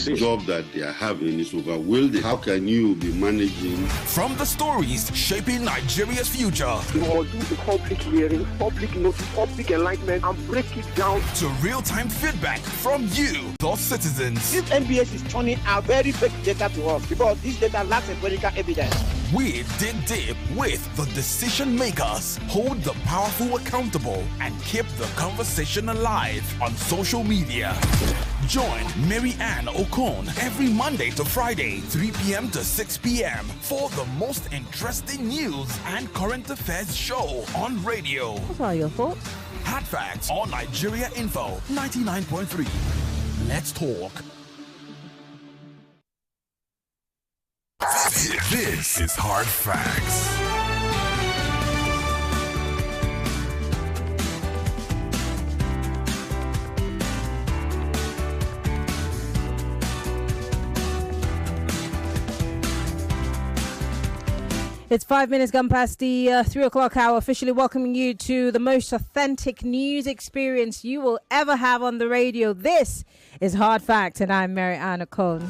The job that they are having is overwhelming. How can you be managing? From the stories shaping Nigeria's future, you must do the public hearing, public notice, public enlightenment, and break it down to real-time feedback from you, the citizens. This NBS is turning out very fake data to us because this data lacks empirical evidence. We dig deep with the decision makers, hold the powerful accountable, and keep the conversation alive on social media. Join Maryann Okon every Monday to Friday, 3 p.m. to 6 p.m. for the most interesting news and current affairs show on radio. What are your thoughts? Hard Facts on Nigeria Info 99.3. Let's talk. This is Hard Facts. It's 5 minutes gone past the 3 o'clock hour, officially welcoming you to the most authentic news experience you will ever have on the radio. This is Hard Facts, and I'm Maryann Okon.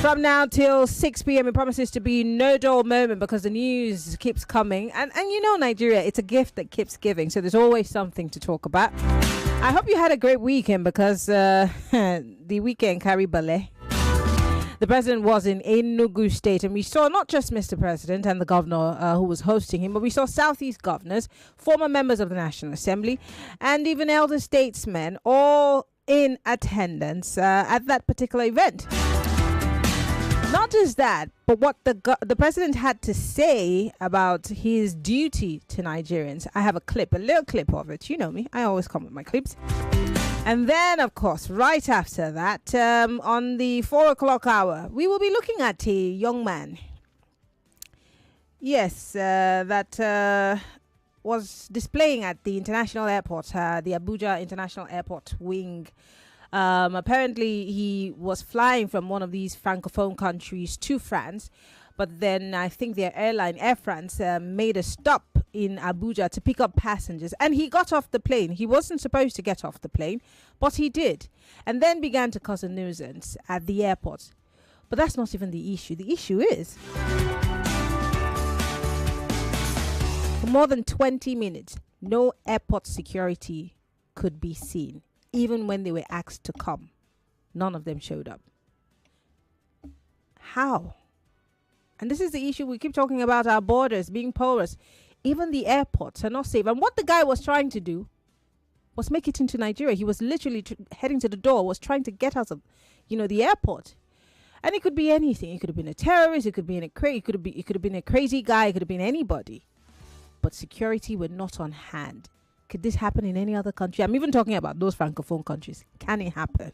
From now till 6 p.m, it promises to be no dull moment because the news keeps coming. And you know, Nigeria, it's a gift that keeps giving, so there's always something to talk about. I hope you had a great weekend because the weekend carried ballet. The president was in Enugu state, and we saw not just Mr. President and the governor who was hosting him, but we saw Southeast governors, former members of the National Assembly, and even elder statesmen all in attendance at that particular event. Not just that, but what the president had to say about his duty to Nigerians. I have a little clip of it. You know me, I always come with my clips. And then, of course, right after that, on the 4 o'clock hour, we will be looking at a young man. Yes, that was displaying at the international airport, the Abuja International Airport wing. Apparently, he was flying from one of these Francophone countries to France. But then I think their airline, Air France, made a stop in Abuja to pick up passengers. And he got off the plane. He wasn't supposed to get off the plane, but he did. And then began to cause a nuisance at the airport. But that's not even the issue. The issue is, for more than 20 minutes, no airport security could be seen. Even when they were asked to come, none of them showed up. How? And this is the issue. We keep talking about our borders being porous. Even the airports are not safe. And what the guy was trying to do was make it into Nigeria. He was literally heading to the door, was trying to get out of, the airport. And it could be anything. It could have been a terrorist. It could be it could have been a crazy guy. It could have been anybody. But security were not on hand. Could this happen in any other country? I'm even talking about those Francophone countries. Can it happen?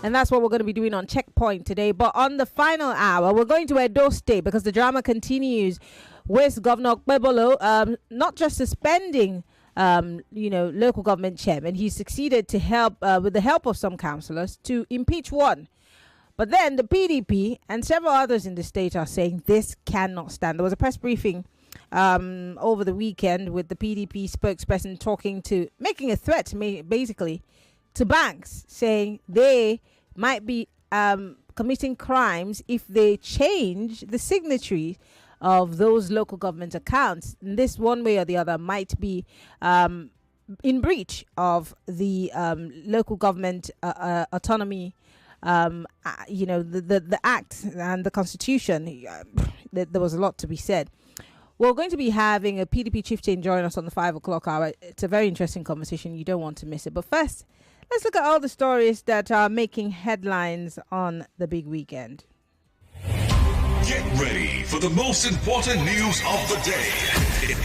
And that's what we're going to be doing on Checkpoint today. But on the final hour, we're going to Edo State because the drama continues with Governor Okpebolo not just suspending, local government chairman. He succeeded to help, with the help of some councillors, to impeach one. But then the PDP and several others in the state are saying this cannot stand. There was a press briefing over the weekend with the PDP spokesperson making a threat, basically, to banks, saying they might be committing crimes if they change the signatory of those local government accounts. And this, one way or the other, might be in breach of the local government autonomy, the Act and the Constitution. There was a lot to be said. We're going to be having a PDP chieftain join us on the 5 o'clock hour. It's a very interesting conversation. You don't want to miss it. But first, let's look at all the stories that are making headlines on the big weekend. Get ready for the most important news of the day.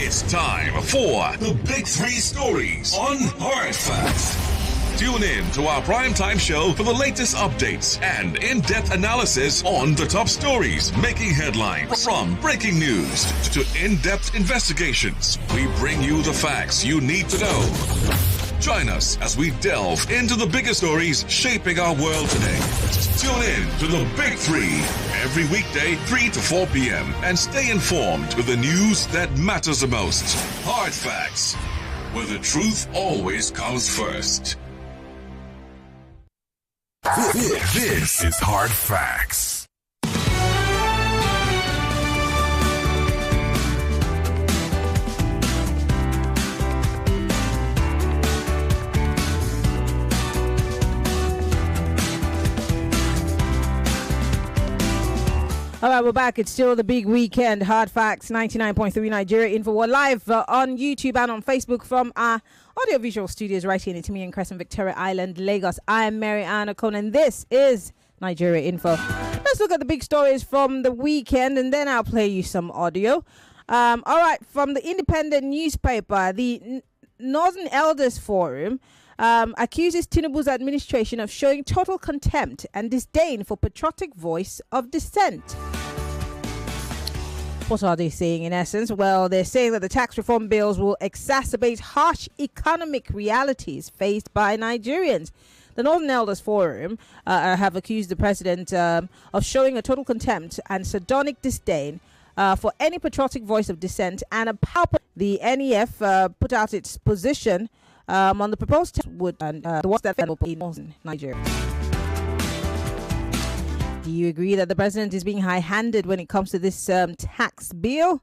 It's time for the Big Three Stories on Hard Facts. Tune in to our primetime show for the latest updates and in-depth analysis on the top stories making headlines. From breaking news to in-depth investigations, we bring you the facts you need to know. Join us as we delve into the biggest stories shaping our world today. Tune in to the Big Three every weekday, 3 to 4 p.m. and stay informed with the news that matters the most. Hard Facts, where the truth always comes first. This is Hard Facts. All right, we're back. It's still the big weekend. Hard Facts, 99.3 Nigeria Info. We're live on YouTube and on Facebook from our audiovisual studios right here in Itimi and Crescent, Victoria Island, Lagos. I'm Maryann Okon, and this is Nigeria Info. Let's look at the big stories from the weekend, and then I'll play you some audio. All right, from the independent newspaper, the Northern Elders Forum accuses Tinubu's administration of showing total contempt and disdain for patriotic voice of dissent. What are they saying in essence? Well, they're saying that the tax reform bills will exacerbate harsh economic realities faced by Nigerians. The Northern Elders Forum have accused the president of showing a total contempt and sardonic disdain for any patriotic voice of dissent and a palpable. The NEF put out its position on the proposed tax would the ones that will pay in Nigeria. Do you agree that the president is being high-handed when it comes to this tax bill?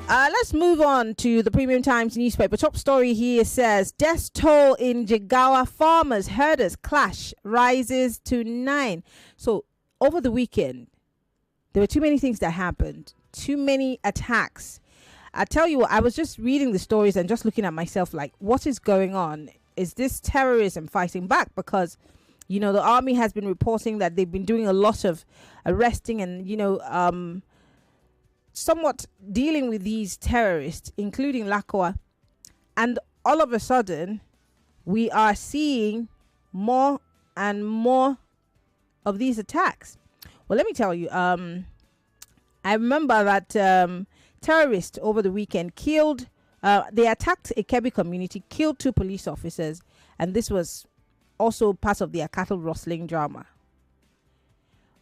Let's move on to the Premium Times newspaper. Top story here says, death toll in Jigawa, farmers, herders clash rises to 9. So over the weekend, there were too many things that happened, too many attacks. I tell you what, I was just reading the stories and just looking at myself like, what is going on? Is this terrorism fighting back? Because, you know, the army has been reporting that they've been doing a lot of arresting and, you know, somewhat dealing with these terrorists, including Lakwa. And all of a sudden, we are seeing more and more of these attacks. Well, let me tell you, I remember that terrorists over the weekend killed, they attacked a Kebbi community, killed 2 police officers, and this was also part of their cattle rustling drama.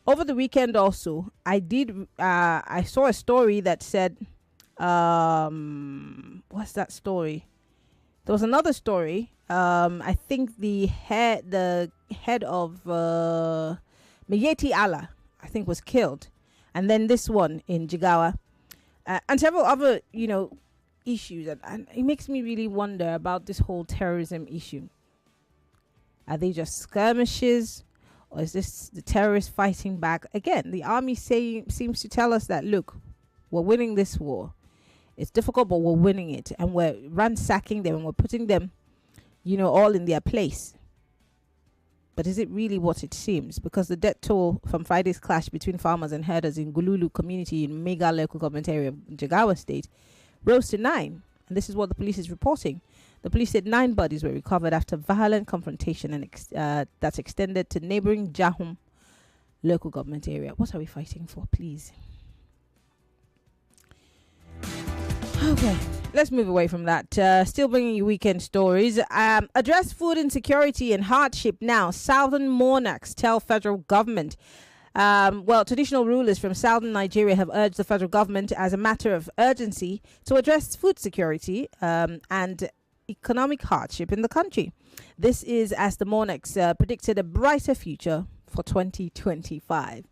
Over the weekend also, I saw a story that said, what's that story? There was another story. I think the head of Meyeti Allah, I think, was killed. And then this one in Jigawa. And several other, you know, issues. And it makes me really wonder about this whole terrorism issue. Are they just skirmishes? Or is this the terrorists fighting back? Again, the army seems to tell us that, look, we're winning this war. It's difficult, but we're winning it. And we're ransacking them and we're putting them, you know, all in their place. But is it really what it seems? Because the death toll from Friday's clash between farmers and herders in Gululu community in Mega local government area of Jigawa state rose to 9. And this is what the police is reporting. The police said 9 bodies were recovered after violent confrontation and that's extended to neighboring Jahum local government area. What are we fighting for, please? Okay, let's move away from that. Still bringing you weekend stories. Address food insecurity and hardship now. Southern monarchs tell federal government. Well, traditional rulers from southern Nigeria have urged the federal government as a matter of urgency to address food security and economic hardship in the country. This is as the monarchs predicted a brighter future for 2025.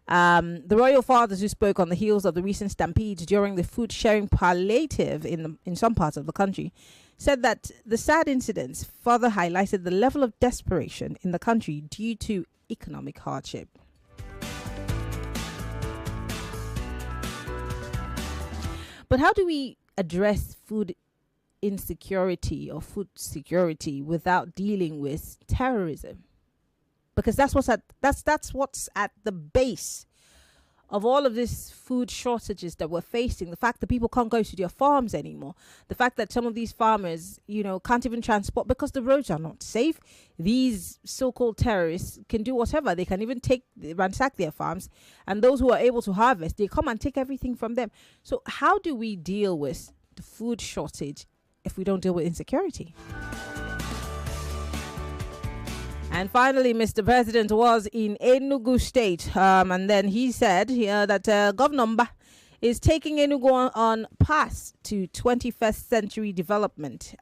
The royal fathers who spoke on the heels of the recent stampedes during the food sharing palliative in some parts of the country said that the sad incidents further highlighted the level of desperation in the country due to economic hardship. But how do we address food insecurity or food security without dealing with terrorism? Because that's what's at the base of all of these food shortages that we're facing. The fact that people can't go to their farms anymore. The fact that some of these farmers, you know, can't even transport because the roads are not safe. These so-called terrorists can do whatever. They can even ransack their farms. And those who are able to harvest, they come and take everything from them. So how do we deal with the food shortage if we don't deal with insecurity? And finally, Mr. President was in Enugu State, and then he said that Governor Mba is taking Enugu on path to 21st century development.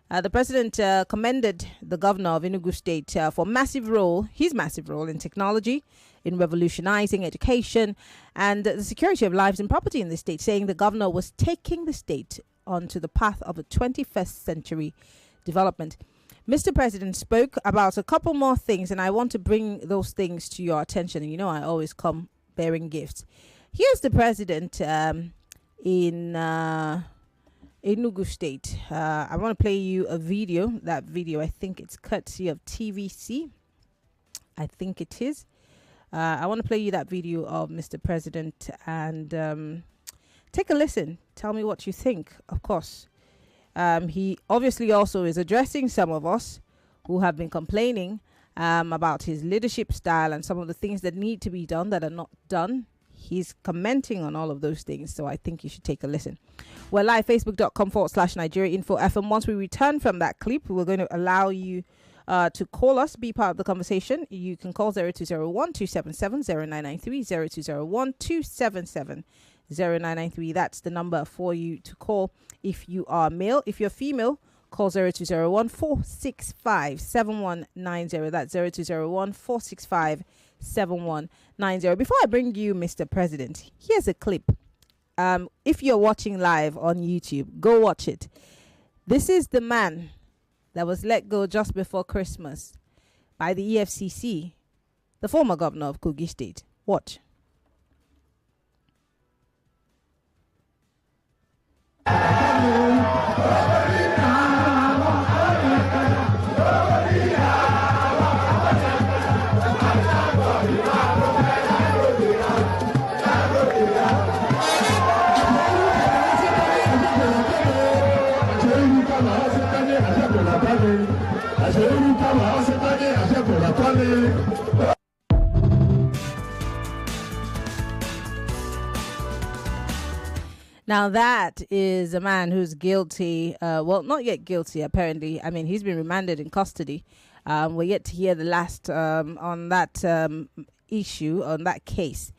The president commended the governor of Enugu State for his massive role in technology, in revolutionizing education and the security of lives and property in the state, saying the governor was taking the state onto the path of a 21st century development. Mr. President spoke about a couple more things, and I want to bring those things to your attention. And you know I always come bearing gifts. Here's the president in Enugu State. I want to play you a video. That video, I think it's courtesy of TVC. I think it is. I want to play you that video of Mr. President and take a listen. Tell me what you think, of course. He obviously also is addressing some of us who have been complaining about his leadership style and some of the things that need to be done that are not done. He's commenting on all of those things, so I think you should take a listen. We're live, facebook.com/Nigeria Info FM. Once we return from that clip, we're going to allow you to call us, be part of the conversation. You can call 0201-277-0993, 0201-277-0993. That's the number for you to call if you are male. If you're female, call 0201-465-7190. That's 0201-465-7190. Before I bring you Mr. President, here's a clip. If you're watching live on YouTube, go watch it. This is the man that was let go just before Christmas by the EFCC, the former governor of Kogi State. Watch. Now that is a man who's guilty. Well, not yet guilty, apparently. I mean, he's been remanded in custody. We're yet to hear the last on that issue, on that case.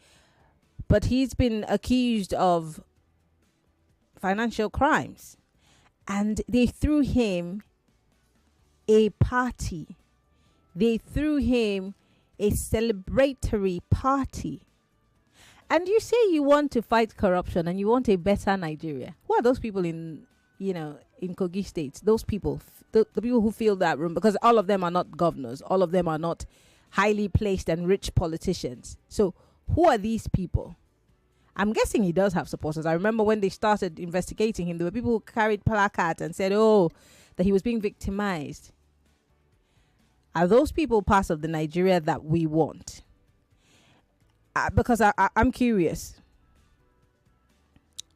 But he's been accused of financial crimes. And they threw him a party. They threw him a celebratory party. And you say you want to fight corruption and you want a better Nigeria. Who are those people in Kogi State? Those people, the people who fill that room, because all of them are not governors. All of them are not highly placed and rich politicians. So who are these people? I'm guessing he does have supporters. I remember when they started investigating him, there were people who carried placards and said, that he was being victimized. Are those people part of the Nigeria that we want? Because I'm curious.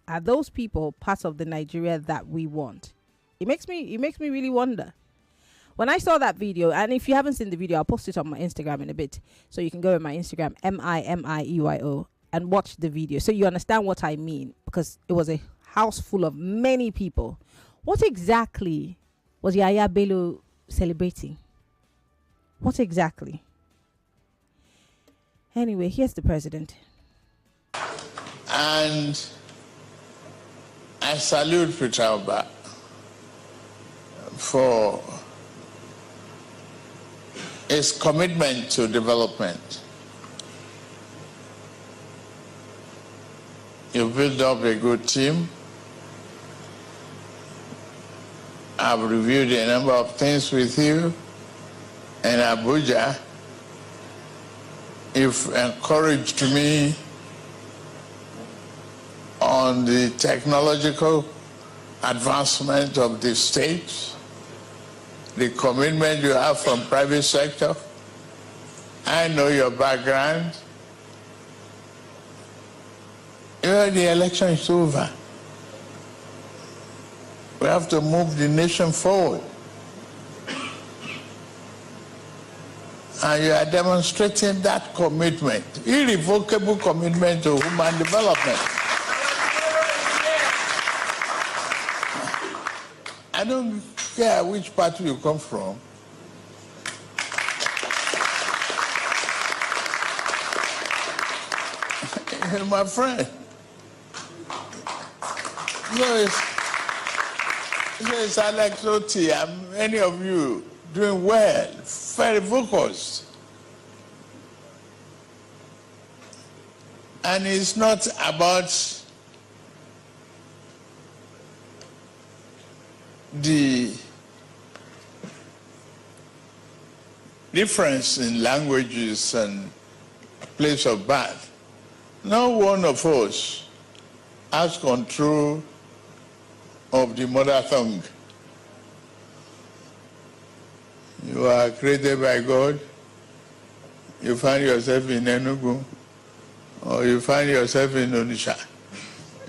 Are those people part of the Nigeria that we want? It makes me really wonder. When I saw that video, and if you haven't seen the video, I'll post it on my Instagram in a bit. So you can go to my Instagram, MIMIEYO, and watch the video so you understand what I mean. Because it was a house full of many people. What exactly was Yaya Bello celebrating? What exactly? Anyway, here's the president. And I salute Peter Oba for his commitment to development. You built up a good team. I've reviewed a number of things with you in Abuja. You've encouraged me on the technological advancement of the state, the commitment you have from private sector. I know your background. The election is over. We have to move the nation forward. And you are demonstrating that commitment, irrevocable commitment to human development. I don't care which party you come from. My friend, Says Alex Oti, many of you doing well, very focused. And it's not about the difference in languages and place of birth. No one of us has control of the mother tongue. You are created by God. You find yourself in Enugu, or you find yourself in Onitsha.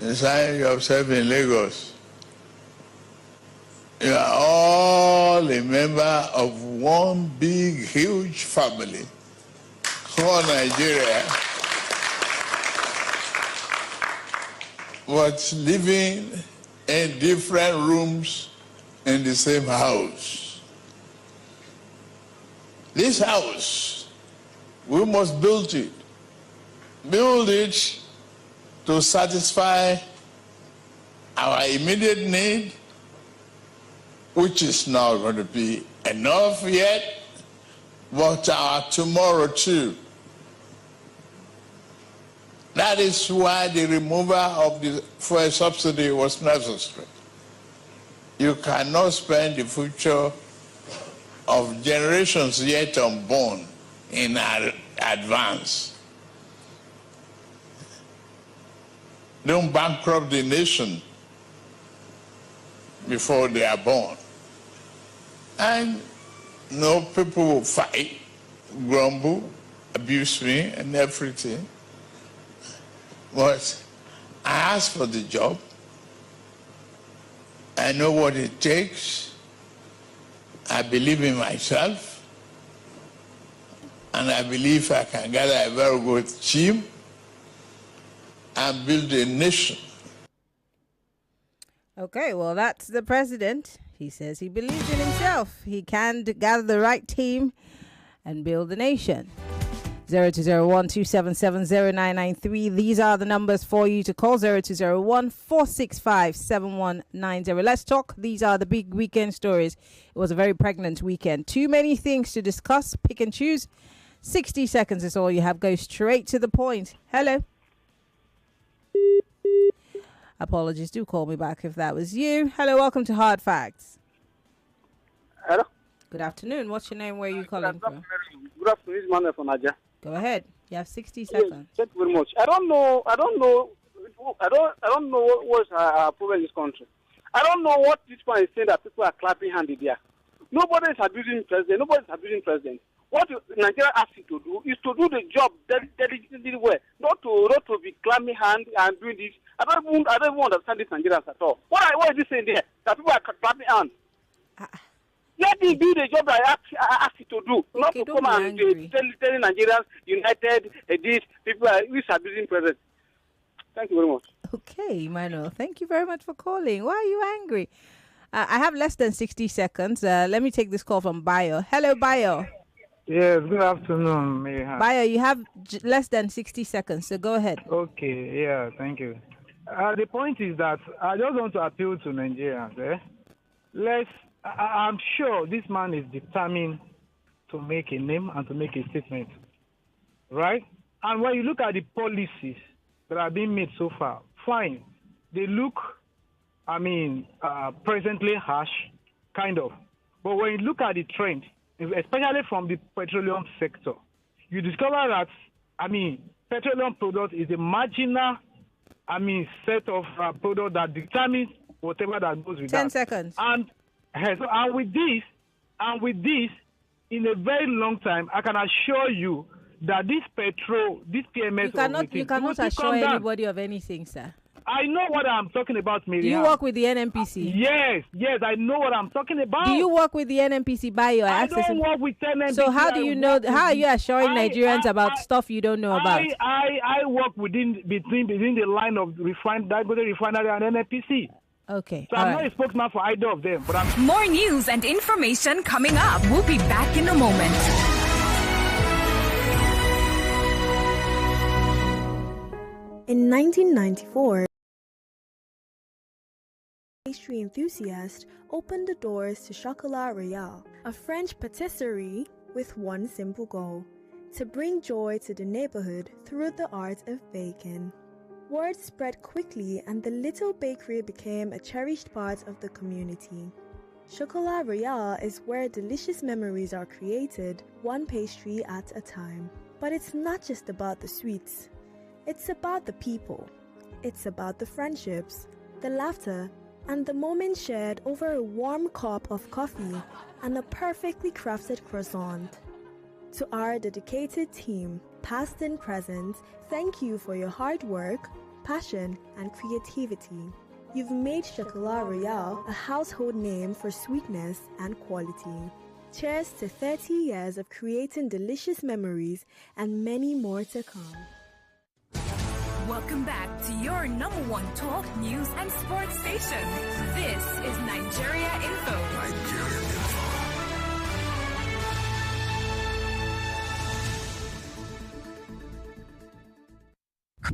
You find yourself in Lagos. You are all a member of one big, huge family called Nigeria, but living in different rooms in the same house. This house, we must build it. Build it to satisfy our immediate need, which is not going to be enough yet, but our tomorrow too. That is why the removal of the fuel subsidy was necessary. You cannot spend the future of generations yet unborn in advance. Don't bankrupt the nation before they are born. And no, people will fight, grumble, abuse me and everything. But I asked for the job. I know what it takes. I believe in myself. And I believe I can gather a very good team and build a nation. Okay, well, that's the president. He says he believes in himself. He can gather the right team and build the nation. 0201-277-0993. These are the numbers for you to call. 0201-465-7190. Let's talk. These are the big weekend stories. It was a very pregnant weekend. Too many things to discuss. Pick and choose. 60 seconds is all you have. Go straight to the point. Hello. Apologies. Do call me back if that was you. Hello. Welcome to Hard Facts. Hello. Good afternoon. What's your name? Where are you calling from? Good afternoon. This is Manuel from Nigeria. Go ahead. You have 60 seconds. Thank you very much. I don't know what's our problem in this country. I don't know what this one is saying that people are clapping hands there. Nobody is abusing president. What Nigeria asks you to do is to do the job delicately well, not to be clapping hands and doing this. I don't even understand this Nigerians at all. What is this saying there? That people are clapping hands. Let me do the job I asked you to do, not to come and telling Nigerians, United, these people are abusing president. Thank you very much. Okay, Manuel, thank you very much for calling. Why are you angry? I have less than 60 seconds. Let me take this call from Bayo. Hello, Bayo. Yes, good afternoon, Maryann. Bayo, you have less than 60 seconds, so go ahead. Okay, yeah, thank you. The point is that I just want to appeal to Nigerians. I'm sure this man is determined to make a name and to make a statement, right? And when you look at the policies that are being made so far, fine. They look, presently harsh, kind of. But when you look at the trend, especially from the petroleum sector, you discover that, petroleum product is a marginal, set of product that determines whatever that goes with 10 that. seconds. And with this, in a very long time, I can assure you that this PMS... You cannot assure anybody of anything, sir. I know what I'm talking about, Maryann. Do you work with the NNPC? Yes, I know what I'm talking about. Do you work with the NNPC by your access? I don't work with NNPC. So how do you know? How are you assuring Nigerians about stuff you don't know about? I work between the line of Dangote refinery and NNPC. Okay. So I'm not a spokesman for either of them. But More news and information coming up. We'll be back in a moment. In 1994, pastry enthusiast opened the doors to Chocolat Royal, a French patisserie with one simple goal: to bring joy to the neighborhood through the art of baking. Word spread quickly and the little bakery became a cherished part of the community. Chocolat Royal is where delicious memories are created, one pastry at a time. But it's not just about the sweets. It's about the people. It's about the friendships, the laughter, and the moments shared over a warm cup of coffee and a perfectly crafted croissant. To our dedicated team, past and present, thank you for your hard work, passion, and creativity. You've made Chocolat Royal a household name for sweetness and quality. Cheers to 30 years of creating delicious memories and many more to come. Welcome back to your number one talk, news, and sports station. This is Nigeria Info. Nigeria Info.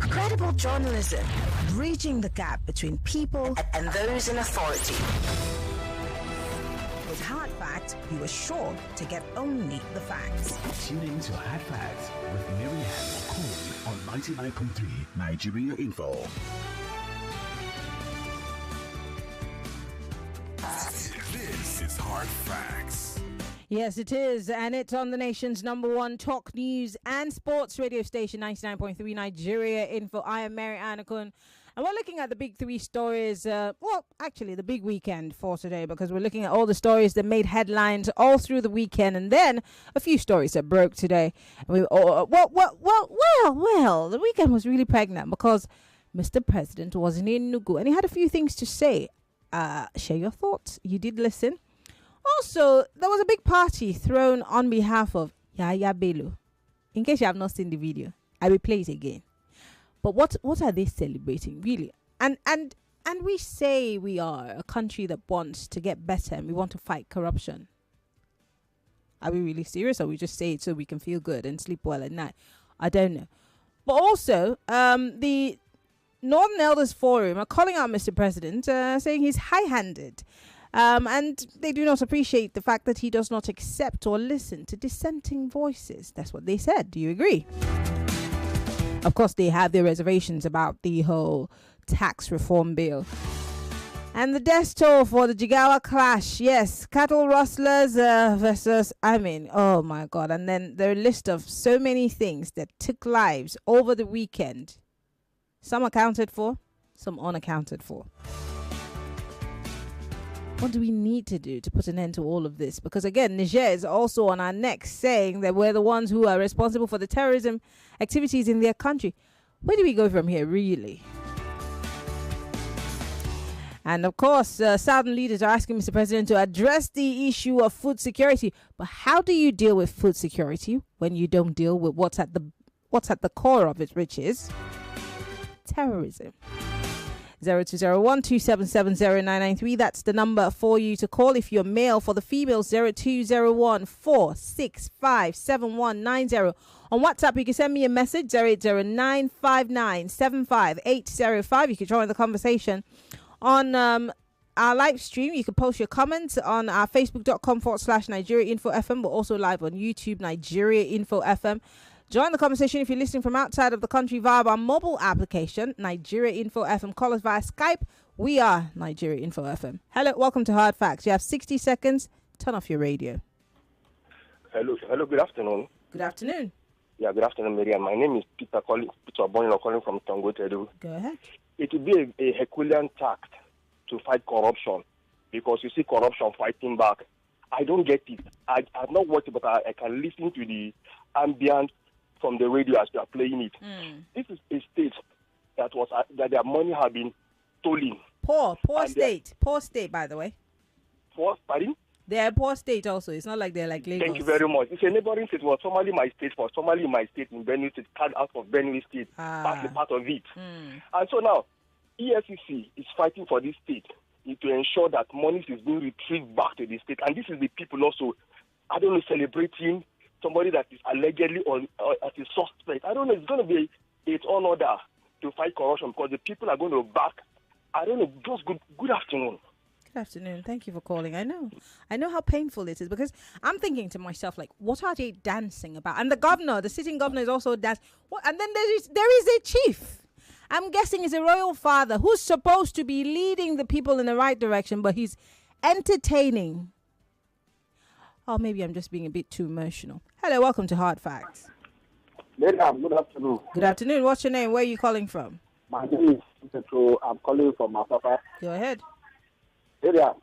Credible journalism, bridging the gap between people and those in authority. With Hard Facts, you are sure to get only the facts. Tune in to Hard Facts with Maryann Okon on 99.3 Nigeria Info. This is Hard Facts. Yes, it is, and it's on the nation's number one talk news and sports radio station, 99.3 Nigeria Info. I am Maryann Okon, and we're looking at the big three stories, actually the big weekend for today, because we're looking at all the stories that made headlines all through the weekend, and then a few stories that broke today. And the weekend was really pregnant because Mr. President was in Enugu, and he had a few things to say. Share your thoughts. You did listen. Also, there was a big party thrown on behalf of Yaya Bello. In case you have not seen the video, I will play it again. But what are they celebrating, really? And we say we are a country that wants to get better and we want to fight corruption. Are we really serious, or we just say it so we can feel good and sleep well at night? I don't know. But also, the Northern Elders Forum are calling out Mr. President, saying he's high-handed. And they do not appreciate the fact that he does not accept or listen to dissenting voices. That's what they said. Do you agree? Of course, they have their reservations about the whole tax reform bill. And the death toll for the Jigawa clash. Yes, cattle rustlers versus, oh my God. And then their list of so many things that took lives over the weekend. Some accounted for, some unaccounted for. What do we need to do to put an end to all of this? Because again, Niger is also on our neck saying that we're the ones who are responsible for the terrorism activities in their country. Where do we go from here, really? And of course, Southern leaders are asking Mr. President to address the issue of food security. But how do you deal with food security when you don't deal with what's at the core of it, which is terrorism? 0201-277-0993. That's the number for you to call. If you're male, for the females, 0201-465-7190. On WhatsApp, you can send me a message, 08095975-805. You can join the conversation on our live stream. You can post your comments on our facebook.com/Nigeria Info FM. We're also live on YouTube, Nigeria Info FM. Join the conversation if you're listening from outside of the country via our mobile application, Nigeria Info FM. Call us via Skype. We are Nigeria Info FM. Hello, welcome to Hard Facts. You have 60 seconds. Turn off your radio. Hello, good afternoon. Good afternoon. Yeah, good afternoon, Maryann. My name is Peter Bonino, calling from Tangotedu. Go ahead. It will be a Herculean task to fight corruption, because you see corruption fighting back. I don't get it. I'm not watching, but I can listen to the ambient from the radio as they are playing it. This is a state that their money have been stolen. Poor state, by the way. Pardon? They're a poor state also. It's not like they're like Lagos. Thank you very much. It's a neighboring state. Was formerly my state, in Benue State, carved out of Benue State, partly part of it. And so now, EFCC is fighting for this state to ensure that money is being retrieved back to the state. And this is the people also, I don't know, celebrating somebody that is allegedly as a suspect. I don't know, it's going to be its own order to fight corruption, because the people are going to back I don't know. Just good afternoon. Good afternoon. Thank you for calling. I know how painful it is, because I'm thinking to myself, like, what are they dancing about? And the sitting governor is also dancing. What? And then there is a chief. I'm guessing it's a royal father who's supposed to be leading the people in the right direction, but he's entertaining. Oh, maybe I'm just being a bit too emotional. Hello, welcome to Hard Facts. Madam, good afternoon. Good afternoon. What's your name? Where are you calling from? My name is Petro. I'm calling from Masapa. Go ahead. Area.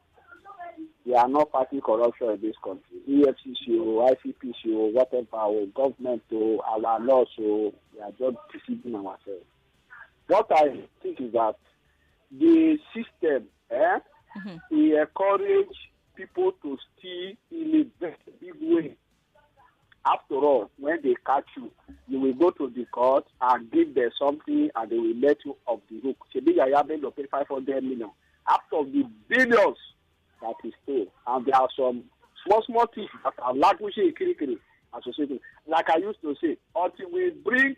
We are not fighting corruption in this country. EFCC, ICPC, whatever, government, our laws, we are just deceiving ourselves. What I think is that the system, we encourage people to steal in a very big way. After all, when they catch you, you will go to the court and give them something, and they will let you off the hook. Maybe you have to pay 500 million after the billions that is paid. And there are some small things that are languishing in associated. Like I used to say, until we bring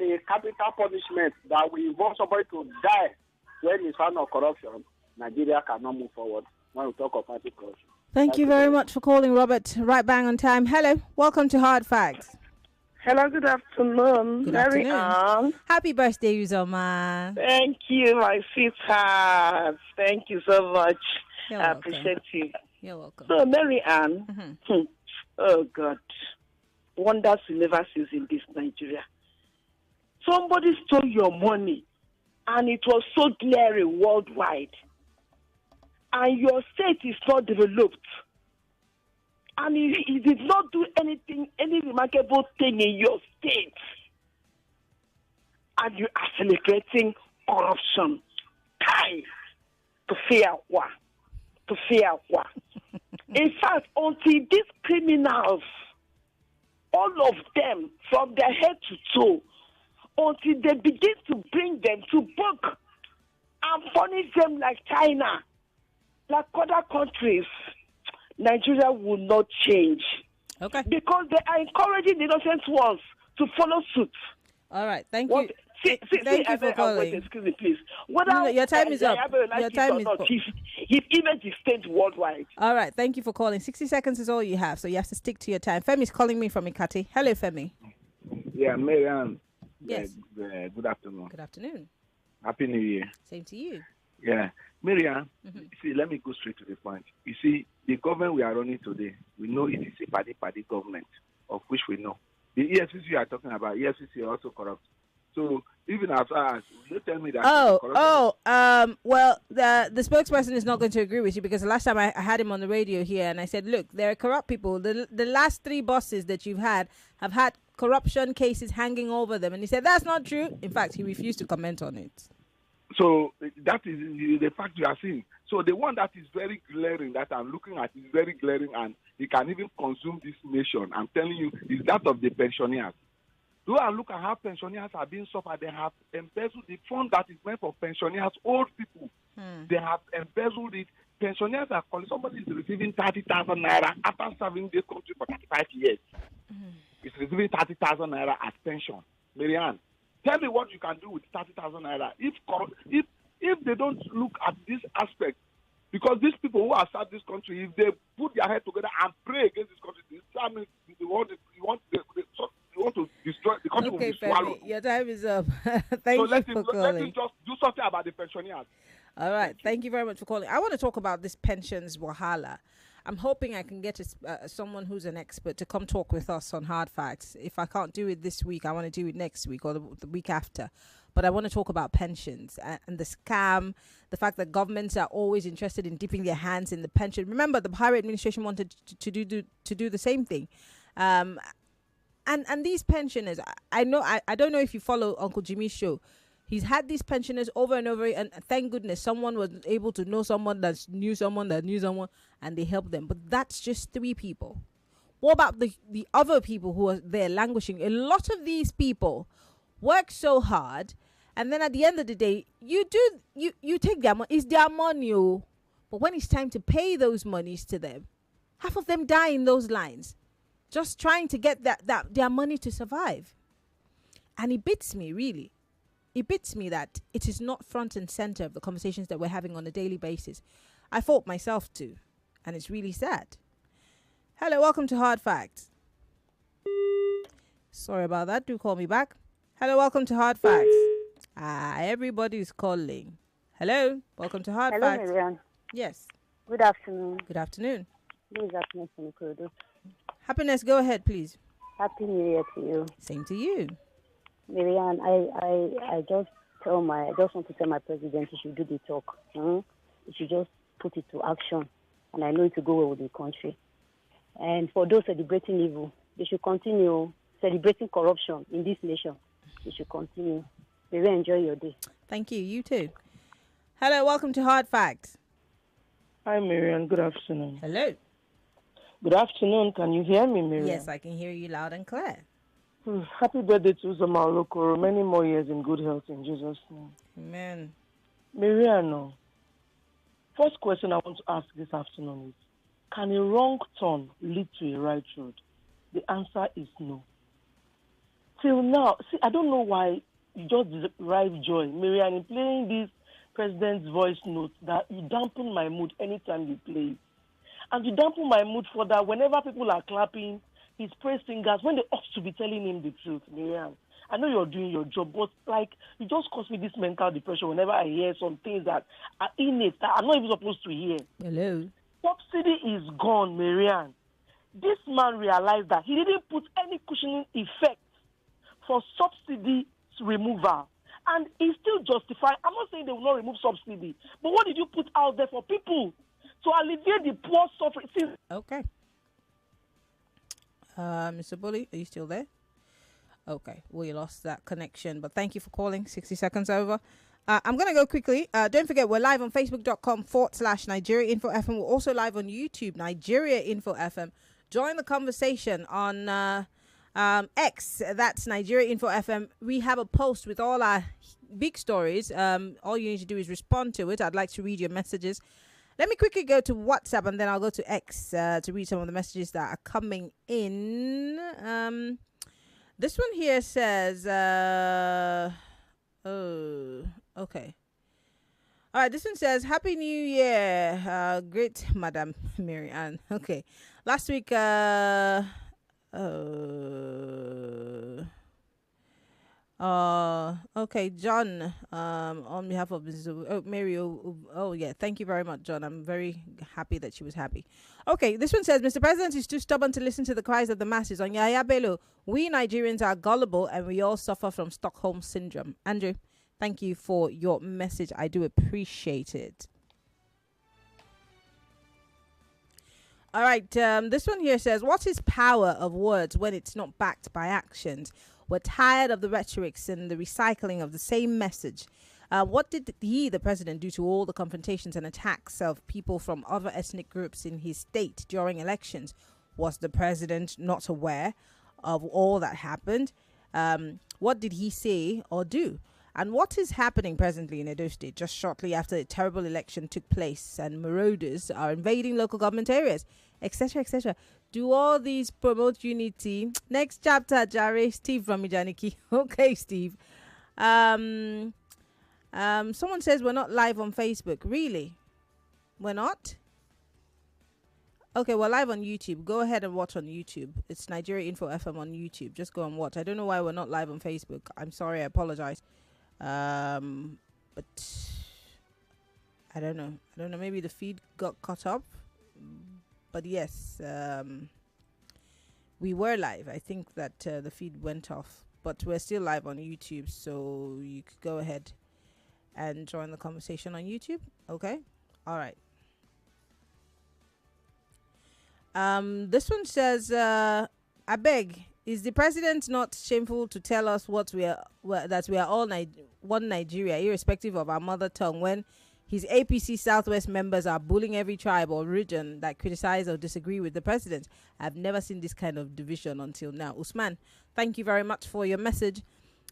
a capital punishment that will involve somebody to die when it's found of corruption, Nigeria cannot move forward when we talk of anti-corruption. Thank you very much for calling, Robert. Right bang on time. Hello, welcome to Hard Facts. Hello, good afternoon. Good afternoon. Maryann. Happy birthday, Uzoma. Thank you, my sweetheart. Thank you so much. You're I welcome. appreciate you. You're welcome. So, Maryann, oh God, wonders will never cease in this Nigeria. Somebody stole your money, and it was so glaring worldwide. And your state is not developed. And he did not do anything, any remarkable thing in your state. And you are celebrating corruption. Kai, to fear what? To fear what? In fact, until these criminals, all of them, from their head to toe, until they begin to bring them to book and punish them like China, like other countries, Nigeria will not change. Okay. Because they are encouraging the innocent ones to follow suit. All right. Thank you. Thank you for calling. Excuse me, please. No, your time is up. Your time is up. His image is stained worldwide. All right. Thank you for calling. 60 seconds is all you have, so you have to stick to your time. Femi's calling me from Ikati. Hello, Femi. Yeah, Maryann. Yes. Good afternoon. Good afternoon. Happy New Year. Same to you. Yeah. Maryann, see, let me go straight to the point. You see, the government we are running today, we know it is a party government, of which we know. The EFCC you are talking about, EFCC are also corrupt. So even after us, you tell me that. Well, the spokesperson is not going to agree with you, because the last time I had him on the radio here, and I said, look, there are corrupt people. The last 3 bosses that you've had have had corruption cases hanging over them, and he said that's not true. In fact, he refused to comment on it. So that is the fact you are seeing. So the one that is very glaring, that I'm looking at, is very glaring, and it can even consume this nation, I'm telling you, is that of the pensioners. Go and look at how pensioners are being suffered. They have embezzled the fund that is meant for pensioners, old people. They have embezzled it. Pensioners are calling, somebody is receiving 30,000 naira after serving this country for 35 years. It's receiving 30,000 naira as pension. Maryann, tell me what you can do with 30,000 naira if they don't look at this aspect. Because these people who have served this country, if they put their head together and pray against this country, you want to destroy the country. Okay, will be swallowed. Femi, your time is up. Thank you for calling. Let him just do something about the pensioners. All right. Thank you very much for calling. I want to talk about this pensions wahala. I'm hoping I can get someone who's an expert to come talk with us on Hard Facts. If I can't do it this week, I want to do it next week or the week after. But I want to talk about pensions and the scam, the fact that governments are always interested in dipping their hands in the pension. Remember, the Buhari administration wanted to do the same thing. And these pensioners, I don't know if you follow Uncle Jimmy's show. He's had these pensioners over and over, and thank goodness someone was able to know someone that knew someone, and they helped them. But that's just 3 people. What about the other people who are there languishing? A lot of these people work so hard, and then at the end of the day, you take their money. It's their money, but when it's time to pay those monies to them, half of them die in those lines, just trying to get that their money to survive. And it beats me, really. it beats me that it is not front and center of the conversations that we're having on a daily basis. I fault myself too, and it's really sad. Hello, welcome to Hard Facts. Sorry about that. Do call me back. Hello, welcome to Hard Facts. Everybody's calling. Hello, welcome to Hard Facts. Hello, Maryann. Yes. Good afternoon. Good afternoon. This is Happiness from Enugu. Happiness, go ahead, please. Happy New Year to you. Same to you. Maryann, I just want to tell my president he should do the talk. He should just put it to action, and I know it will go well with the country. And for those celebrating evil, they should continue celebrating corruption in this nation. They should continue. Maybe enjoy your day. Thank you. You too. Hello, welcome to Hard Facts. Hi, Maryann. Good afternoon. Hello. Good afternoon. Can you hear me, Maryann? Yes, I can hear you loud and clear. Happy birthday to Uzoma Olokoro. Many more years in good health in Jesus' name. Amen. Maryann, first question I want to ask this afternoon is, can a wrong turn lead to a right road? The answer is no. Till now, see, I don't know why you just derive joy, Maryann, in playing this president's voice note, that you dampen my mood anytime you play it. And you dampen my mood for that whenever people are clapping his praise singers, when they ought to be telling him the truth, Maryann. I know you're doing your job, but you just cause me this mental depression whenever I hear some things that are innate that I'm not even supposed to hear. Hello. Subsidy is gone, Maryann. This man realized that he didn't put any cushioning effect for subsidy removal. And he still justified. I'm not saying they will not remove subsidy, but what did you put out there for people to alleviate the poor suffering? Okay. Mr. Bully, are you still there? Okay, we lost that connection, but thank you for calling. 60 seconds over. I'm going to go quickly. Don't forget, we're live on facebook.com/Nigeria Info FM. We're also live on YouTube, Nigeria Info FM. Join the conversation on X, that's Nigeria Info FM. We have a post with all our big stories. All you need to do is respond to it. I'd like to read your messages. Let me quickly go to WhatsApp and then I'll go to X to read some of the messages that are coming in. This one here says, okay. All right, this one says, Happy New Year. Great, Madam Maryann. Okay. Last week, okay, John, on behalf of Mrs. Mary, yeah, thank you very much, John. I'm very happy that she was happy. Okay, this one says, Mr. President is too stubborn to listen to the cries of the masses. On Yaya Bello, we Nigerians are gullible and we all suffer from Stockholm Syndrome. Andrew, thank you for your message. I do appreciate it. All right, this one here says, what is power of words when it's not backed by actions? We're tired of the rhetorics and the recycling of the same message. What did the president, do to all the confrontations and attacks of people from other ethnic groups in his state during elections? Was the president not aware of all that happened? What did he say or do? And what is happening presently in Edo State just shortly after a terrible election took place and marauders are invading local government areas, etc., etc.? Do all these promote unity? Next chapter, Jare. Steve from Mijaniki. Okay, Steve. Someone says we're not live on Facebook. Really? We're not? Okay, we're live on YouTube. Go ahead and watch on YouTube. It's Nigeria Info FM on YouTube. Just go and watch. I don't know why we're not live on Facebook. I'm sorry. I apologize. But I don't know. Maybe the feed got cut up. But yes, we were live. I think that the feed went off. But we're still live on YouTube. So you could go ahead and join the conversation on YouTube. Okay? All right. This one says, I beg, is the president not shameful to tell us that we are all one Nigeria, irrespective of our mother tongue, when his APC Southwest members are bullying every tribe or region that criticize or disagree with the president? I've never seen this kind of division until now. Usman, thank you very much for your message.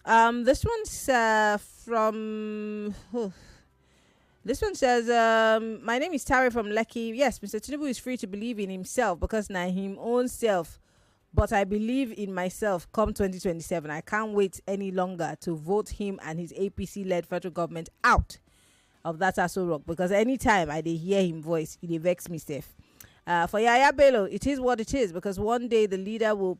This one's from... This one says, my name is Tari from Lekki. Yes, Mr. Tinubu is free to believe in himself because now him own self But I believe in myself come 2027. I can't wait any longer to vote him and his APC-led federal government out of that Aso Rock, because anytime I hear him voice, it vex me safe. For Yaya Bello, it is what it is, because one day the leader will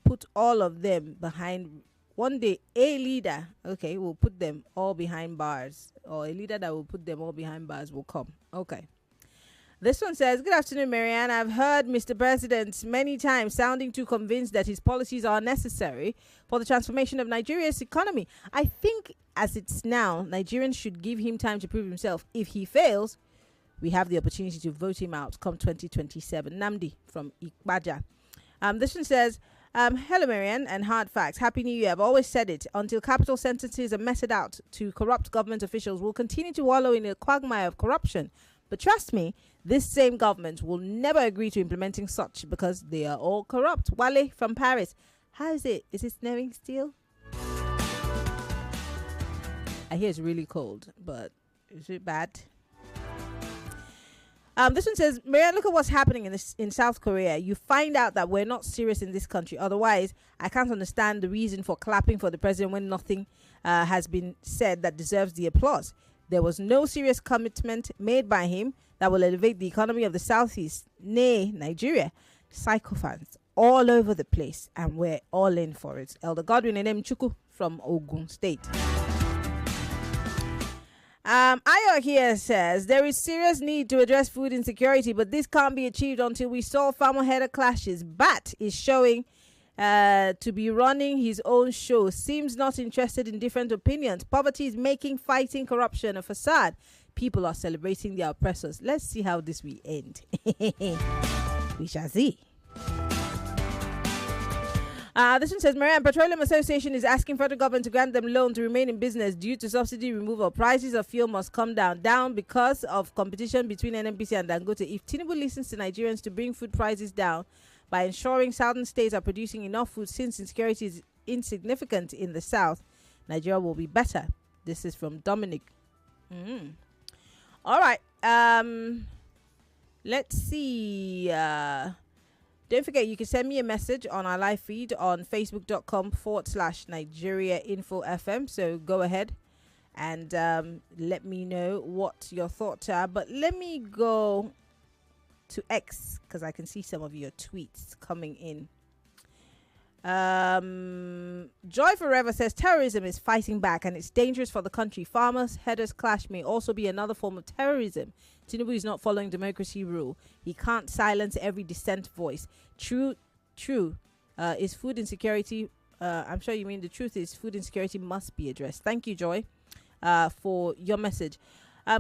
put all of them behind. One day a leader, will put them all behind bars, or a leader that will put them all behind bars will come. Okay. This one says, good afternoon, Maryann. I've heard Mr. President many times sounding too convinced that his policies are necessary for the transformation of Nigeria's economy. I think as it's now, Nigerians should give him time to prove himself. If he fails, we have the opportunity to vote him out come 2027. Namdi from Ikbaja. This one says, hello, Maryann, and hard facts. Happy New Year. I've always said it. Until capital sentences are meted out to corrupt government officials, we'll continue to wallow in a quagmire of corruption. But trust me, this same government will never agree to implementing such because they are all corrupt. Wale from Paris. How is it? Is it snowing still? I hear it's really cold, but is it bad? This one says, Maryann, look at what's happening in South Korea. You find out that we're not serious in this country. Otherwise, I can't understand the reason for clapping for the president when nothing has been said that deserves the applause. There was no serious commitment made by him that will elevate the economy of the Southeast, nay, Nigeria. Sycophants all over the place, and we're all in for it. Elder Godwin and Chuku from Ogun State. Ayo here says, there is serious need to address food insecurity, but this can't be achieved until we solve farmer-header clashes. Bat is showing to be running his own show, seems not interested in different opinions. Poverty is making fighting corruption a facade. People are celebrating their oppressors. Let's see how this will end. We shall see. This one says, Maryann, Petroleum Association is asking federal government to grant them loan to remain in business due to subsidy removal. Prices of fuel must come down because of competition between NNPC and Dangote. If Tinubu listens to Nigerians to bring food prices down by ensuring southern states are producing enough food, since insecurity is insignificant in the south, Nigeria will be better. This is from Dominic. All right. Let's see. Don't forget, you can send me a message on our live feed on facebook.com/Nigeria Info FM. So go ahead and let me know what your thoughts are. But let me go to X because I can see some of your tweets coming in. Joy Forever says, terrorism is fighting back and it's dangerous for the country. Farmers' headers clash may also be another form of terrorism. Tinubu is not following democracy rule. He can't silence every dissent voice. True. Is food insecurity. I'm sure you mean the truth is food insecurity must be addressed. Thank you, Joy, for your message.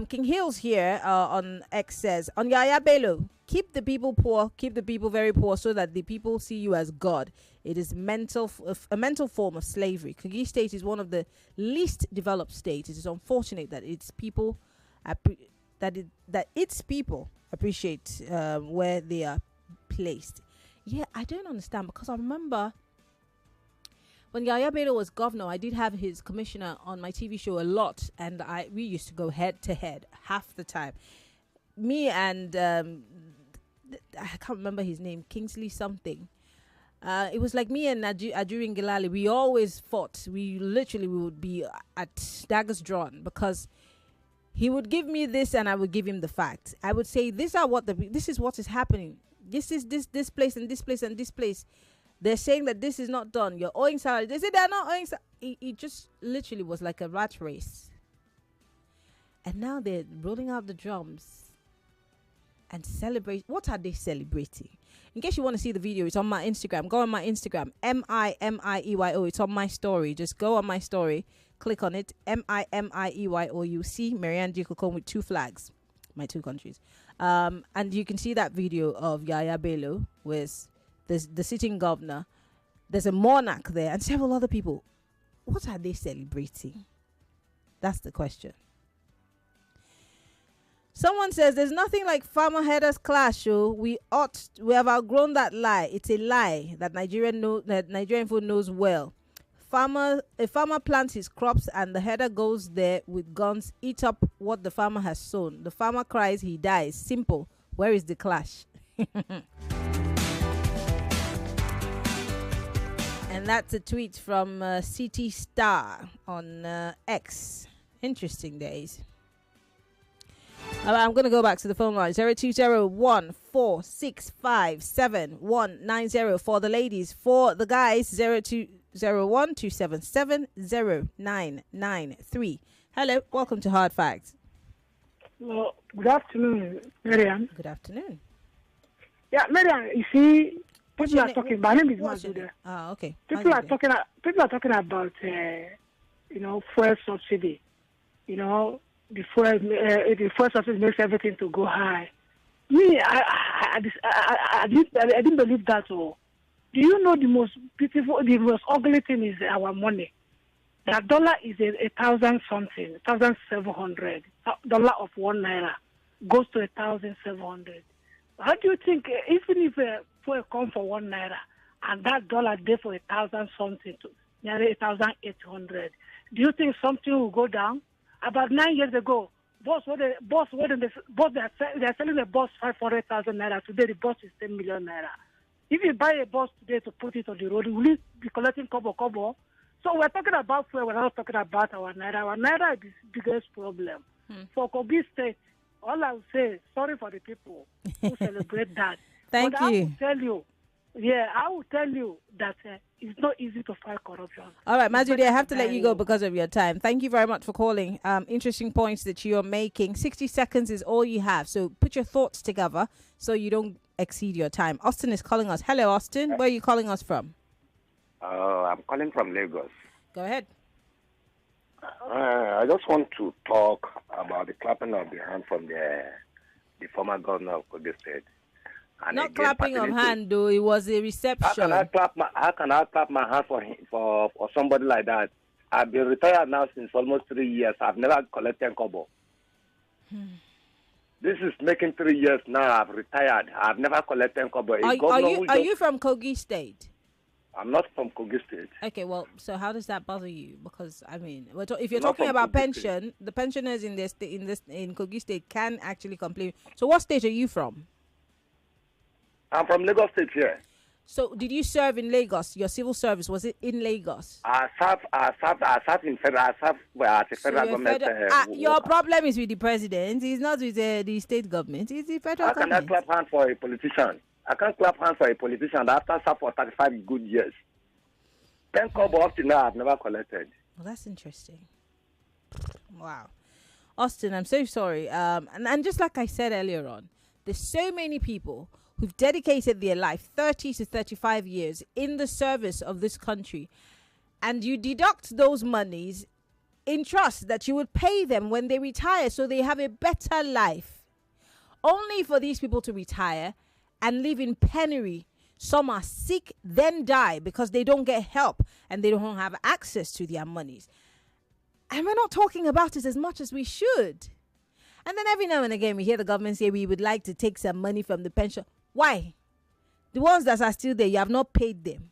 King Hills here on X says, on Yaya Bello, keep the people poor, keep the people very poor so that the people see you as God. It is a mental form of slavery. Kogi State is one of the least developed states. It is unfortunate that its people appreciate where they are placed. Yeah, I don't understand, because I remember when Yaya Bello was governor, I did have his commissioner on my TV show a lot, and we used to go head to head half the time. Me and I can't remember his name, Kingsley something. It was like me and Ajurin Gilali. We always fought. We would be at daggers drawn, because he would give me this and I would give him the facts. I would say, this is what is happening. This is this place and this place and this place. They're saying that this is not done. You're owing salary. They say they're not owing salary. It just literally was like a rat race. And now they're rolling out the drums and celebrate. What are they celebrating? In case you want to see the video, it's on my Instagram. Go on my Instagram, MIMIEYO. It's on my story. Just go on my story, click on it, MIMIEYO. You see Maryann Okon with 2 flags, my 2 countries. And you can see that video of Yaya Bello with the sitting governor. There's a monarch there and several other people. What are they celebrating? That's the question. Someone says there's nothing like farmer headers clash. We have outgrown that lie. It's a lie that Nigerian food knows well. A farmer plants his crops and the header goes there with guns, eat up what the farmer has sown. The farmer cries, he dies. Simple. Where is the clash? And that's a tweet from CT Star on X. Interesting days. All right, I'm going to go back to the phone line. 02014657190 for the ladies. For the guys, 0201277093. Hello, welcome to Hard Facts. Well, good afternoon, Maryann. Good afternoon. Yeah, Maryann, you see, people are talking. My name is Mazuda. Ah, okay. People are talking about, fuel subsidy. The fuel subsidy makes everything to go high. Me, I didn't believe that. Do you know the most beautiful, the most ugly thing is our money? That dollar is 1,000 something, 1,700. Dollar of 1 naira goes to 1,700. How do you think, even if fuel come for 1 naira and that dollar there for 1,000 something to nearly 1,800, do you think something will go down? About 9 years ago, they are selling the bus 500,000 naira. Today the bus is 10 million naira. If you buy a bus today to put it on the road, will it be collecting kobo? So we're talking about fuel, we're not talking about our naira. Our naira is the biggest problem. For Kogi State, all I will say, sorry for the people who celebrate that. Thank you. I will tell you that it's not easy to fight corruption. All right, Mazude, I have to let you go because of your time. Thank you very much for calling. Interesting points that you're making. 60 seconds is all you have. So put your thoughts together so you don't exceed your time. Austin is calling us. Hello, Austin. Where are you calling us from? I'm calling from Lagos. Go ahead. I just want to talk about the clapping of the hand from the former governor of Kogi State. And not clapping of hand, though. It was a reception. How can I clap my hand for somebody like that? I've been retired now since almost 3 years. I've never collected kobo. This is making 3 years now. I've retired. I've never collected kobo. Are you from Kogi State? I'm not from Kogi State. Okay, well, so how does that bother you? Because if you're talking about pension, the pensioners in Kogi State can actually complain. So, what state are you from? I'm from Lagos State here. So, did you serve in Lagos? Your civil service, was it in Lagos? I served in federal. I served at the federal government. Your problem is with the president. It's not with the state government. It's the federal government. How can I clap hands for a politician? I can't clap hands for a politician that after serve for 35 good years. 10 kobo up to now, I've never collected. Well, that's interesting. Wow. Austin, I'm so sorry. And just like I said earlier on, there's so many people who've dedicated their life 30 to 35 years in the service of this country, and you deduct those monies in trust that you would pay them when they retire so they have a better life, only for these people to retire and live in penury. Some are sick, then die because they don't get help and they don't have access to their monies. And we're not talking about it as much as we should. And then every now and again, we hear the government say we would like to take some money from the pension. Why? The ones that are still there, you have not paid them.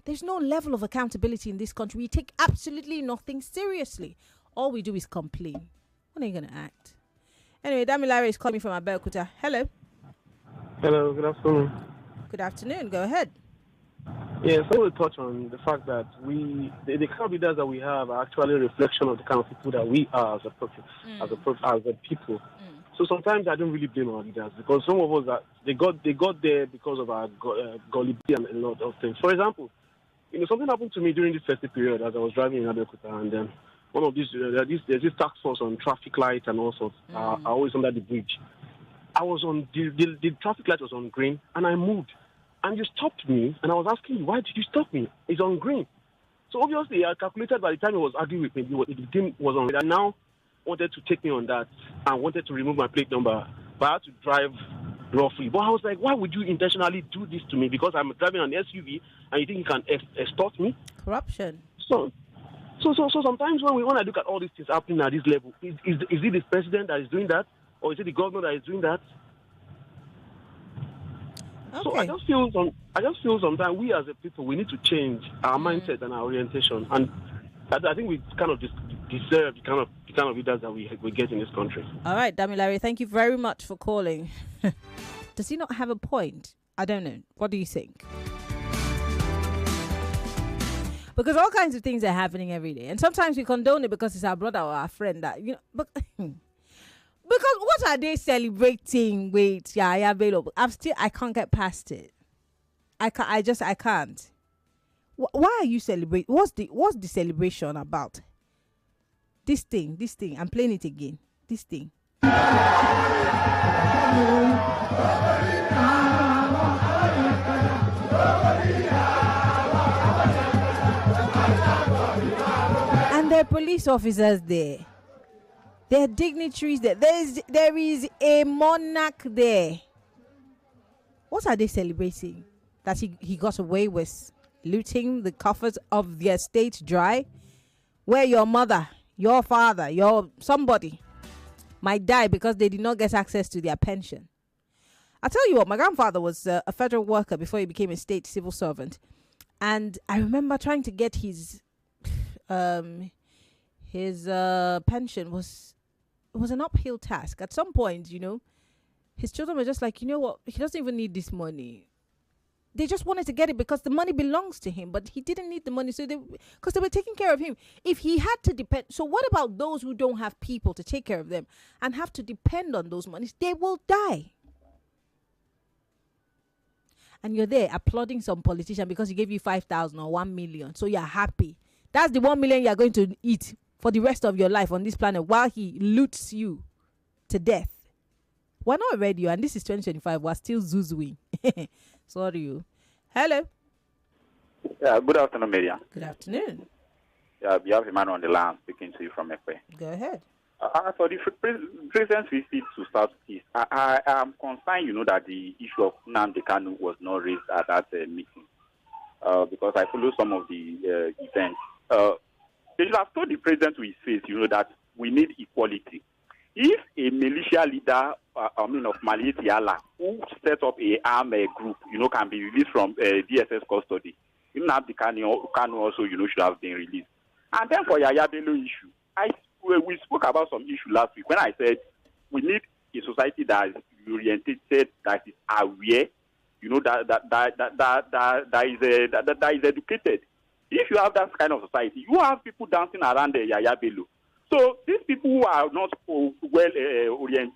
There's no level of accountability in this country. We take absolutely nothing seriously. All we do is complain. When are you going to act? Anyway, Damilare is calling me from Abeokuta. Hello. Hello, good afternoon. Good afternoon. Go ahead. Yeah, so we'll touch on the fact that the kind of leaders that we have are actually a reflection of the kind of people that we are as a people. So sometimes I don't really blame our leaders because some of us they got there because of our gullibility and a lot of things. For example, something happened to me during this festive period as I was driving in Abeokuta, and then one of these there's this task force on traffic lights and all sorts. Are always under the bridge. I was on the traffic light was on green, and I moved, and you stopped me, and I was asking you, why did you stop me? It's on green. So obviously, I calculated by the time he was arguing with me, the team was on red, and now wanted to take me on that and wanted to remove my plate number, but I had to drive roughly. But I was like, why would you intentionally do this to me? Because I'm driving an SUV, and you think you can extort me? Corruption. So sometimes when I look at all these things happening at this level, is it the president that is doing that? Or is it the governor that is doing that? Okay. So I just feel sometimes we as a people, we need to change our mindset and our orientation. And I think we kind of deserve the kind of leaders that we get in this country. All right, Damilare, thank you very much for calling. Does he not have a point? I don't know. What do you think? Because all kinds of things are happening every day. And sometimes we condone it because it's our brother or our friend that, but because what are they celebrating? Wait, yeah, available. I can't get past it. I can't. Why are you celebrating? What's the celebration about? This thing. I'm playing it again. This thing. And there are police officers there. There are dignitaries there. There is a monarch there. What are they celebrating? That he got away with looting the coffers of the estate dry? Where your mother, your father, your somebody might die because they did not get access to their pension. I'll tell you what, my grandfather was a federal worker before he became a state civil servant. And I remember trying to get his pension was an uphill task. At some point, his children were just like, you know what, he doesn't even need this money. They just wanted to get it because the money belongs to him, but he didn't need the money because they were taking care of him. If he had to depend, so what about those who don't have people to take care of them and have to depend on those monies? They will die. And you're there applauding some politician because he gave you 5,000 or 1 million, so you're happy. That's the 1 million you're going to eat for the rest of your life on this planet while he loots you to death. We're not ready, and this is 2025. We're still zuzuing. Sorry, you. Hello. Yeah, good afternoon, Maryann. Good afternoon. Yeah, we have a man on the line speaking to you from Ekpe. Go ahead. For the president's visit to Southeast, I am concerned, that the issue of Nnamdi Kanu was not raised at that meeting because I follow some of the events. They should have told the president to his face, that we need equality. If a militia leader, of Mali Tiala, who set up a armed group, can be released from DSS custody, Nnamdi Kanu also, should have been released. And then for Yaya Bello issue, we spoke about some issue last week when I said we need a society that is oriented, that is aware, that is educated. If you have that kind of society, you have people dancing around the Yaya Bello. So these people who are not well oriented,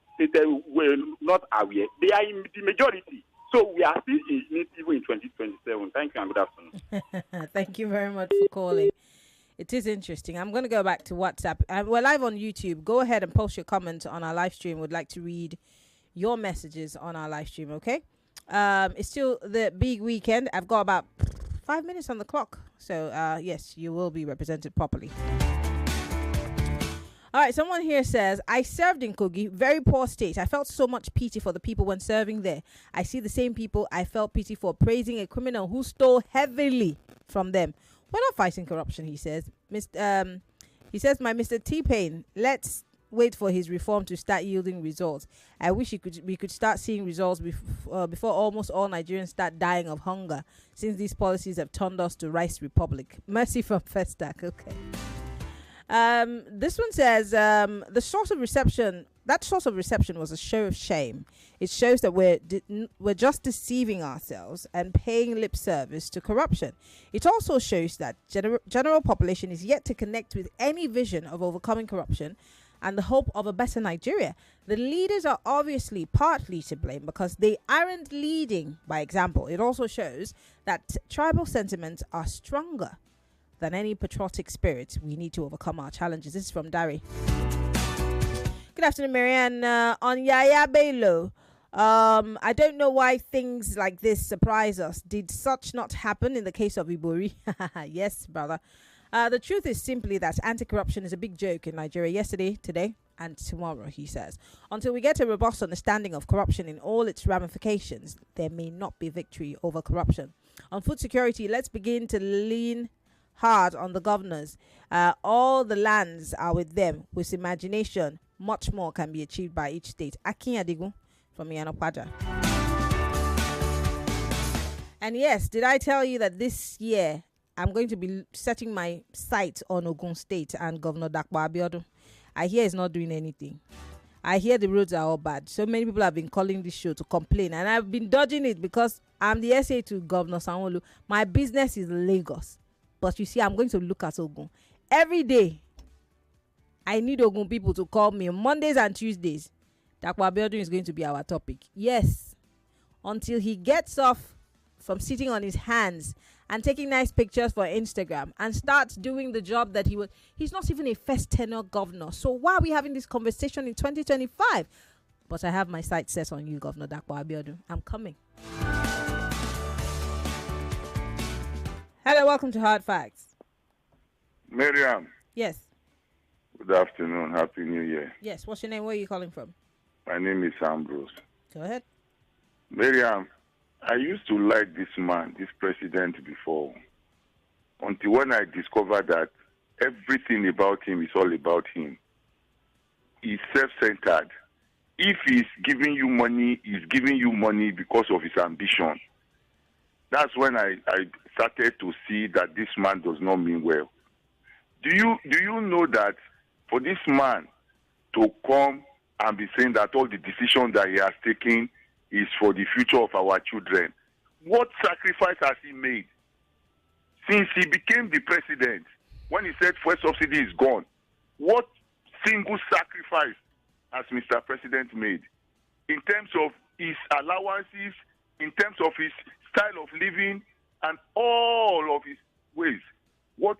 not aware, they are in the majority. So we are still in it even in 2027. Thank you and good afternoon. Thank you very much for calling. It is interesting. I'm going to go back to WhatsApp. We're live on YouTube. Go ahead and post your comments on our live stream. We'd like to read your messages on our live stream, okay? It's still the big weekend. I've got about 5 minutes on the clock. So, yes, you will be represented properly. All right, someone here says, I served in Kogi, very poor state. I felt so much pity for the people when serving there. I see the same people I felt pity for praising a criminal who stole heavily from them. We're not fighting corruption, he says. He says, my Mr. T-Pain, let's wait for his reform to start yielding results. I wish we could start seeing results before almost all Nigerians start dying of hunger, since these policies have turned us to Rice Republic. Mercy from Festac, okay. This one says, the source of reception was a show of shame. It shows that we're just deceiving ourselves and paying lip service to corruption. It also shows that general population is yet to connect with any vision of overcoming corruption and the hope of a better Nigeria. The leaders are obviously partly to blame because they aren't leading by example. It also shows that tribal sentiments are stronger than any patriotic spirit. We need to overcome our challenges. This is from Dari. Good afternoon, Maryann. On Yaya Bello, I don't know why things like this surprise us. Did such not happen in the case of Ibori? Yes, brother. The truth is simply that anti-corruption is a big joke in Nigeria yesterday, today, and tomorrow, he says. Until we get a robust understanding of corruption in all its ramifications, there may not be victory over corruption. On food security, let's begin to lean hard on the governors. All the lands are with them. With imagination, much more can be achieved by each state. Akin Adigun from Yanopaja. And yes, did I tell you that this year I'm going to be setting my sights on Ogun State and Governor Dakwa Abiodun? I hear he's not doing anything. I hear the roads are all bad. So many people have been calling this show to complain, and I've been dodging it because I'm the SA to Governor Sanwo-Olu. My business is Lagos. But you see, I'm going to look at Ogun. Every day, I need Ogun people to call me on Mondays and Tuesdays. Dakwa Abiodun is going to be our topic. Yes. Until he gets off from sitting on his hands and taking nice pictures for Instagram and starts doing the job that he's not even a first tenure governor. So why are we having this conversation in 2025? But I have my sights set on you, Governor Dakwa Abiodun. I'm coming. Hello, welcome to Hard Facts. Maryann. Yes. Good afternoon. Happy New Year. Yes. What's your name? Where are you calling from? My name is Ambrose. Go ahead. Maryann, I used to like this man, this president before, until when I discovered that everything about him is all about him. He's self-centered. If he's giving you money, he's giving you money because of his ambition. That's when I started to see that this man does not mean well. Do you know that for this man to come and be saying that all the decisions that he has taken is for the future of our children, what sacrifice has he made? Since he became the president, when he said fuel subsidy is gone, what single sacrifice has Mr. President made in terms of his allowances, in terms of his style of living, and all of his ways? What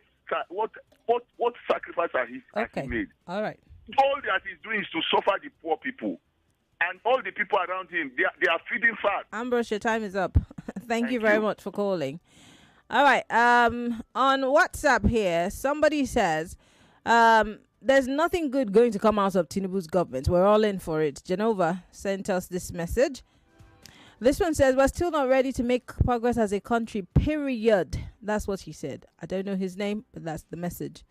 sacrifice has he made? All right. All that he's doing is to suffer the poor people. And all the people around him, they are feeding fat. Ambrose, your time is up. Thank you very much for calling. All right. On WhatsApp here, somebody says, there's nothing good going to come out of Tinubu's government. We're all in for it. Genova sent us this message. This one says, we're still not ready to make progress as a country, period. That's what he said. I don't know his name, but that's the message.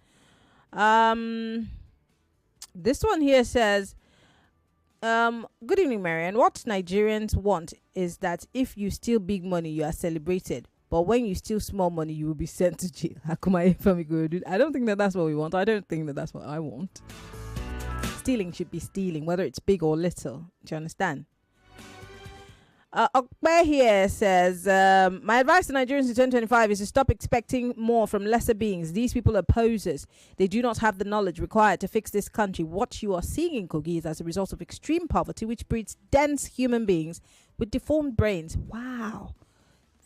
This one here says, good evening, Maryann. What Nigerians want is that if you steal big money, you are celebrated. But when you steal small money, you will be sent to jail. I don't think that's what we want. I don't think that's what I want. Stealing should be stealing, whether it's big or little. Do you understand? Okpe here says, my advice to Nigerians in 2025 is to stop expecting more from lesser beings. These people are posers. They do not have the knowledge required to fix this country. What you are seeing in Kogi is as a result of extreme poverty, which breeds dense human beings with deformed brains. Wow,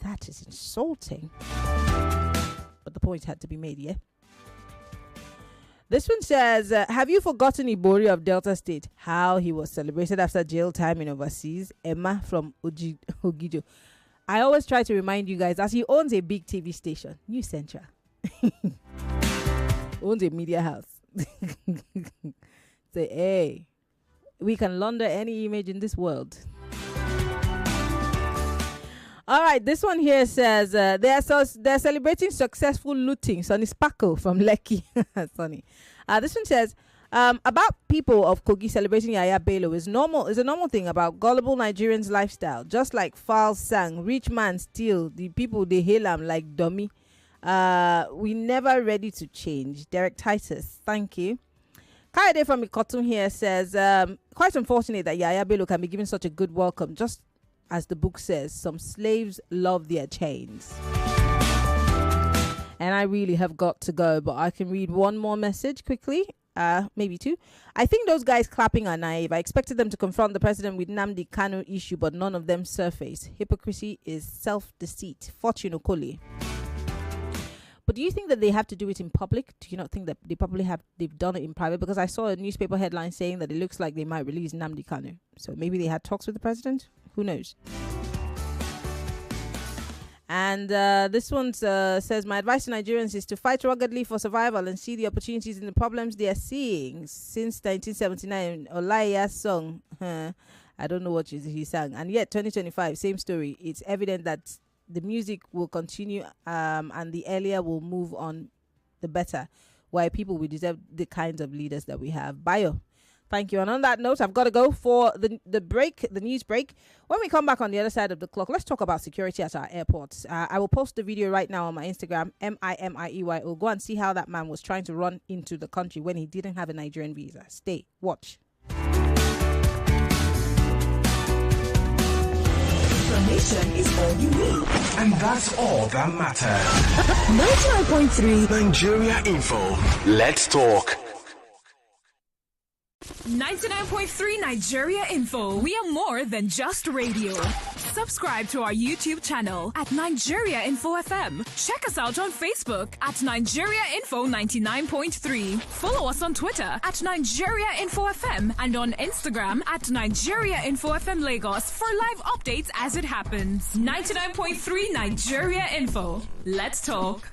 that is insulting. But the point had to be made, yeah? This one says, have you forgotten Ibori of Delta State? How he was celebrated after jail time in overseas? Emma from Ogijo. I always try to remind you guys, as he owns a big TV station, New Central. Owns a media house. Say, hey, we can launder any image in this world. All right, this one here says they're celebrating successful looting. Sonny Sparkle from Lekki. Sonny. This one says about people of Kogi celebrating Yaya Bello is a normal thing about gullible Nigerians' lifestyle. Just like Fowls sang, rich man steal, the people they hail him like dummy. We never ready to change. Derek Titus, thank you. Kaide from Ikotum here says quite unfortunate that Yaya Bello can be given such a good welcome. Just as the book says, some slaves love their chains. And I really have got to go, but I can read one more message quickly, maybe two. I think those guys clapping are naive. I expected them to confront the president with Nnamdi Kanu issue, but none of them surface. Hypocrisy is self-deceit. Fortune Okoli. But do you think that they have to do it in public? Do you not think that they've done it in private? Because I saw a newspaper headline saying that it looks like they might release Nnamdi Kanu. So maybe they had talks with the president? Who knows? And this one says, my advice to Nigerians is to fight ruggedly for survival and see the opportunities in the problems they are seeing. Since 1979, Olaya's song, I don't know what he sang. And yet, 2025, same story. It's evident that the music will continue and the earlier will move on, the better. Why people will deserve the kinds of leaders that we have. Bio. Thank you. And on that note, I've got to go for the break, the news break. When we come back on the other side of the clock, let's talk about security at our airports. I will post the video right now on my Instagram, MIMIEYO. Go and see how that man was trying to run into the country when he didn't have a Nigerian visa. Stay, watch. Information is all you need. And that's all that matters. 99.3 Nigeria Info. Let's talk. 99.3 Nigeria Info. We are more than just radio. Subscribe to our YouTube channel at Nigeria Info FM. Check us out on Facebook at Nigeria Info 99.3. Follow us on Twitter at Nigeria Info FM and on Instagram at Nigeria Info FM Lagos for live updates as it happens. 99.3 Nigeria Info. Let's talk.